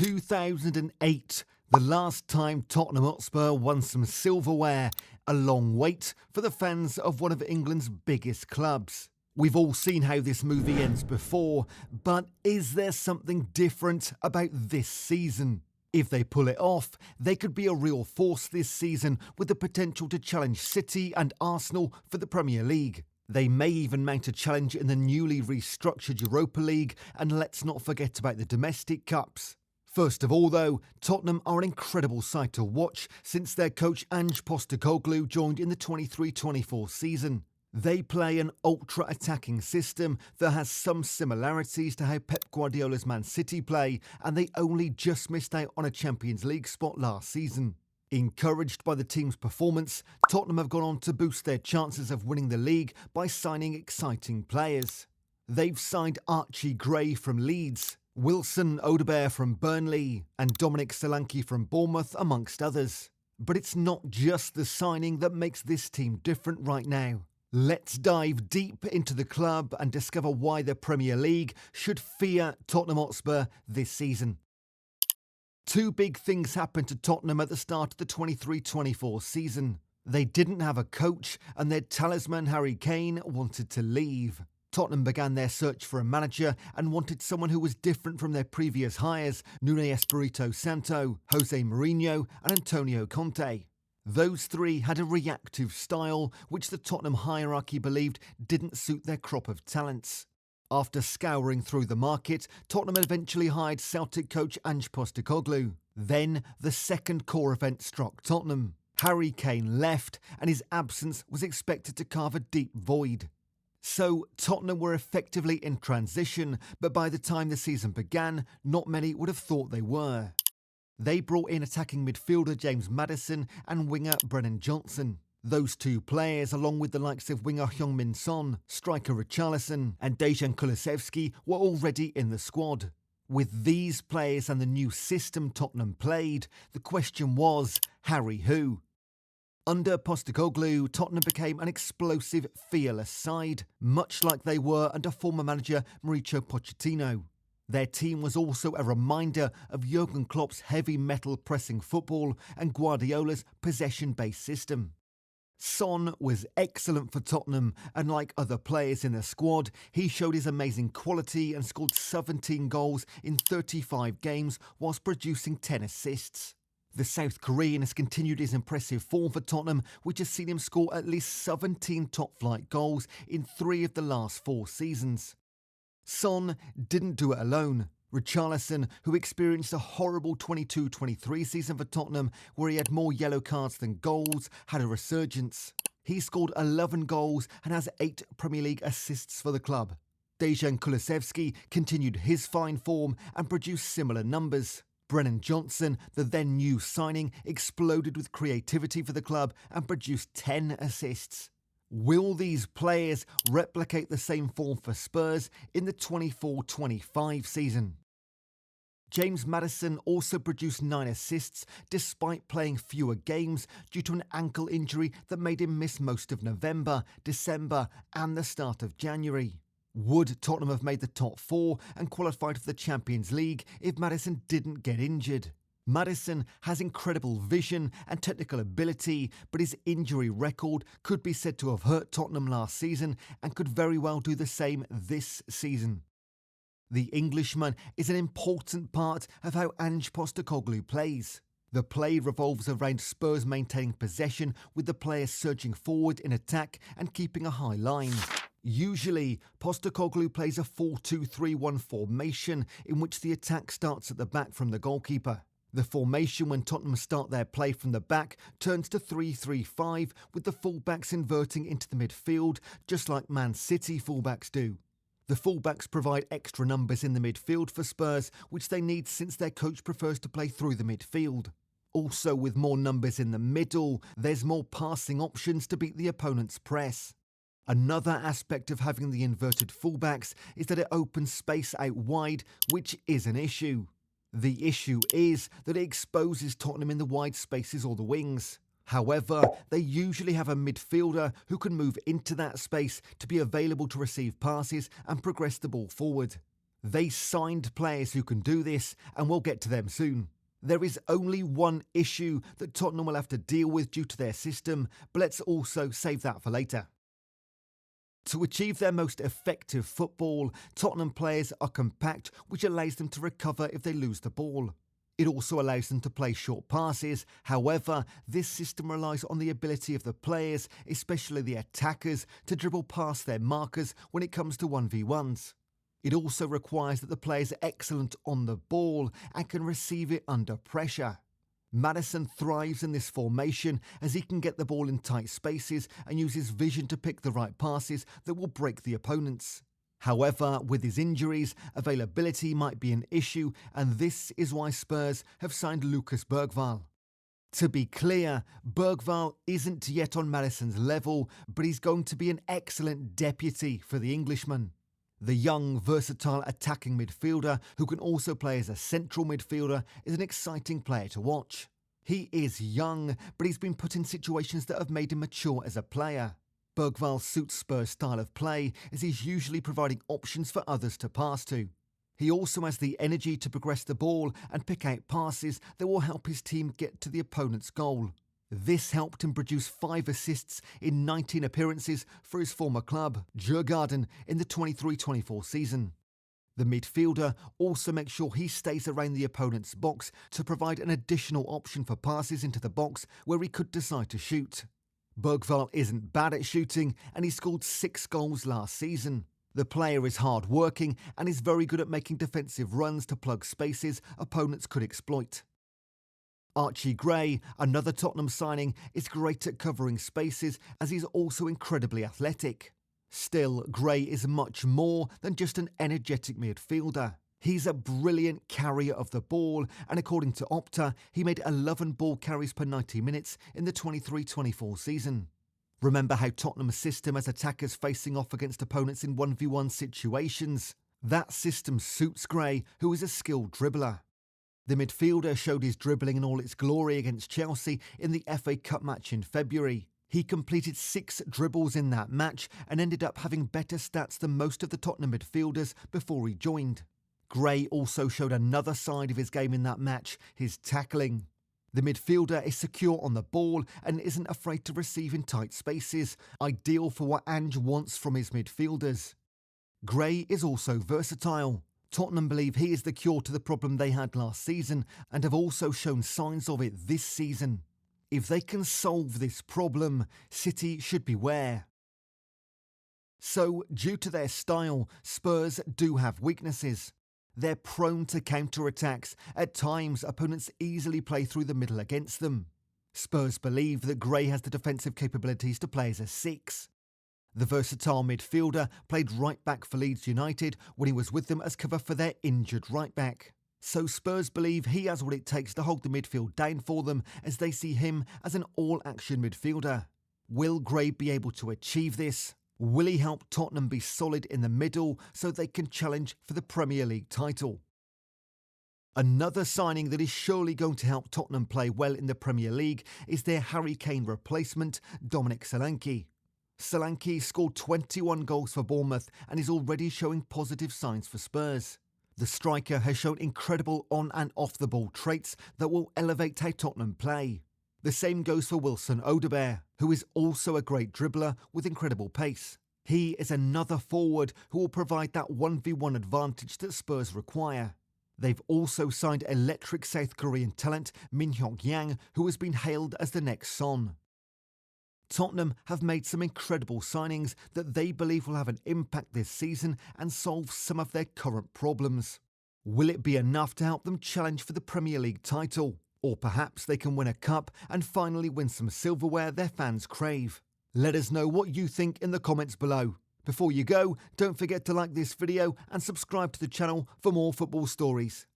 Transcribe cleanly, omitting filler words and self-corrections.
2008, the last time Tottenham Hotspur won some silverware. A long wait for the fans of one of England's biggest clubs. We've all seen how this movie ends before, but is there something different about this season? If they pull it off, they could be a real force this season with the potential to challenge City and Arsenal for the Premier League. They may even mount a challenge in the newly restructured Europa League, and let's not forget about the domestic cups. First of all though, Tottenham are an incredible sight to watch since their coach Ange Postecoglou joined in the 23-24 season. They play an ultra-attacking system that has some similarities to how Pep Guardiola's Man City play, and they only just missed out on a Champions League spot last season. Encouraged by the team's performance, Tottenham have gone on to boost their chances of winning the league by signing exciting players. They've signed Archie Gray from Leeds, Wilson Odobert from Burnley, and Dominic Solanke from Bournemouth, amongst others. But it's not just the signing that makes this team different right now. Let's dive deep into the club and discover why the Premier League should fear Tottenham Hotspur this season. Two big things happened to Tottenham at the start of the 23-24 season. They didn't have a coach, and their talisman Harry Kane wanted to leave. Tottenham began their search for a manager and wanted someone who was different from their previous hires, Nuno Espirito Santo, Jose Mourinho and Antonio Conte. Those three had a reactive style which the Tottenham hierarchy believed didn't suit their crop of talents. After scouring through the market, Tottenham eventually hired Celtic coach Ange Postecoglou. Then the second core event struck Tottenham. Harry Kane left, and his absence was expected to carve a deep void. So Tottenham were effectively in transition, but by the time the season began, not many would have thought they were. They brought in attacking midfielder James Maddison and winger Brennan Johnson. Those two players, along with the likes of winger Heung-min Son, striker Richarlison and Dejan Kulusevski, were already in the squad. With these players and the new system Tottenham played, the question was, Harry who? Under Postecoglou, Tottenham became an explosive, fearless side, much like they were under former manager Mauricio Pochettino. Their team was also a reminder of Jurgen Klopp's heavy metal pressing football and Guardiola's possession-based system. Son was excellent for Tottenham, and like other players in the squad, he showed his amazing quality and scored 17 goals in 35 games whilst producing 10 assists. The South Korean has continued his impressive form for Tottenham, which has seen him score at least 17 top-flight goals in 3 of the last 4 seasons. Son didn't do it alone. Richarlison, who experienced a horrible 22-23 season for Tottenham, where he had more yellow cards than goals, had a resurgence. He scored 11 goals and has 8 Premier League assists for the club. Dejan Kulusevski continued his fine form and produced similar numbers. Brennan Johnson, the then new signing, exploded with creativity for the club and produced 10 assists. Will these players replicate the same form for Spurs in the 24-25 season? James Maddison also produced 9 assists despite playing fewer games due to an ankle injury that made him miss most of November, December and the start of January. Would Tottenham have made the top 4 and qualified for the Champions League if Maddison didn't get injured? Maddison has incredible vision and technical ability, but his injury record could be said to have hurt Tottenham last season and could very well do the same this season. The Englishman is an important part of how Ange Postecoglou plays. The play revolves around Spurs maintaining possession, with the players surging forward in attack and keeping a high line. Usually, Postecoglou plays a 4-2-3-1 formation in which the attack starts at the back from the goalkeeper. The formation when Tottenham start their play from the back turns to 3-3-5, with the fullbacks inverting into the midfield, just like Man City fullbacks do. The fullbacks provide extra numbers in the midfield for Spurs, which they need since their coach prefers to play through the midfield. Also, with more numbers in the middle, there's more passing options to beat the opponent's press. Another aspect of having the inverted fullbacks is that it opens space out wide, which is an issue. The issue is that it exposes Tottenham in the wide spaces or the wings. However, they usually have a midfielder who can move into that space to be available to receive passes and progress the ball forward. They signed players who can do this, and we'll get to them soon. There is only one issue that Tottenham will have to deal with due to their system, but let's also save that for later. To achieve their most effective football, Tottenham players are compact, which allows them to recover if they lose the ball. It also allows them to play short passes. However, this system relies on the ability of the players, especially the attackers, to dribble past their markers when it comes to 1v1s. It also requires that the players are excellent on the ball and can receive it under pressure. Maddison thrives in this formation as he can get the ball in tight spaces and use his vision to pick the right passes that will break the opponents. However, with his injuries, availability might be an issue, and this is why Spurs have signed Lucas Bergwall. To be clear, Bergwall isn't yet on Maddison's level, but he's going to be an excellent deputy for the Englishman. The young, versatile attacking midfielder who can also play as a central midfielder is an exciting player to watch. He is young, but he's been put in situations that have made him mature as a player. Bergwall suits Spurs' style of play as he's usually providing options for others to pass to. He also has the energy to progress the ball and pick out passes that will help his team get to the opponent's goal. This helped him produce 5 assists in 19 appearances for his former club, Djurgården, in the 23-24 season. The midfielder also makes sure he stays around the opponent's box to provide an additional option for passes into the box where he could decide to shoot. Bergwall isn't bad at shooting, and he scored 6 goals last season. The player is hard-working and is very good at making defensive runs to plug spaces opponents could exploit. Archie Gray, another Tottenham signing, is great at covering spaces as he's also incredibly athletic. Still, Gray is much more than just an energetic midfielder. He's a brilliant carrier of the ball, and according to Opta, he made 11 ball carries per 90 minutes in the 23-24 season. Remember how Tottenham's system has attackers facing off against opponents in 1v1 situations? That system suits Gray, who is a skilled dribbler. The midfielder showed his dribbling in all its glory against Chelsea in the FA Cup match in February. He completed 6 dribbles in that match and ended up having better stats than most of the Tottenham midfielders before he joined. Gray also showed another side of his game in that match, his tackling. The midfielder is secure on the ball and isn't afraid to receive in tight spaces, ideal for what Ange wants from his midfielders. Gray is also versatile. Tottenham believe he is the cure to the problem they had last season and have also shown signs of it this season. If they can solve this problem, City should beware. So, due to their style, Spurs do have weaknesses. They're prone to counter-attacks. At times, opponents easily play through the middle against them. Spurs believe that Gray has the defensive capabilities to play as a 6. The versatile midfielder played right-back for Leeds United when he was with them as cover for their injured right-back. So Spurs believe he has what it takes to hold the midfield down for them as they see him as an all-action midfielder. Will Gray be able to achieve this? Will he help Tottenham be solid in the middle so they can challenge for the Premier League title? Another signing that is surely going to help Tottenham play well in the Premier League is their Harry Kane replacement, Dominic Solanke. Solanke scored 21 goals for Bournemouth and is already showing positive signs for Spurs. The striker has shown incredible on and off the ball traits that will elevate how Tottenham play. The same goes for Wilson Odobert, who is also a great dribbler with incredible pace. He is another forward who will provide that 1v1 advantage that Spurs require. They've also signed electric South Korean talent Min Hyuk Yang, who has been hailed as the next Son. Tottenham have made some incredible signings that they believe will have an impact this season and solve some of their current problems. Will it be enough to help them challenge for the Premier League title? Or perhaps they can win a cup and finally win some silverware their fans crave? Let us know what you think in the comments below. Before you go, don't forget to like this video and subscribe to the channel for more football stories.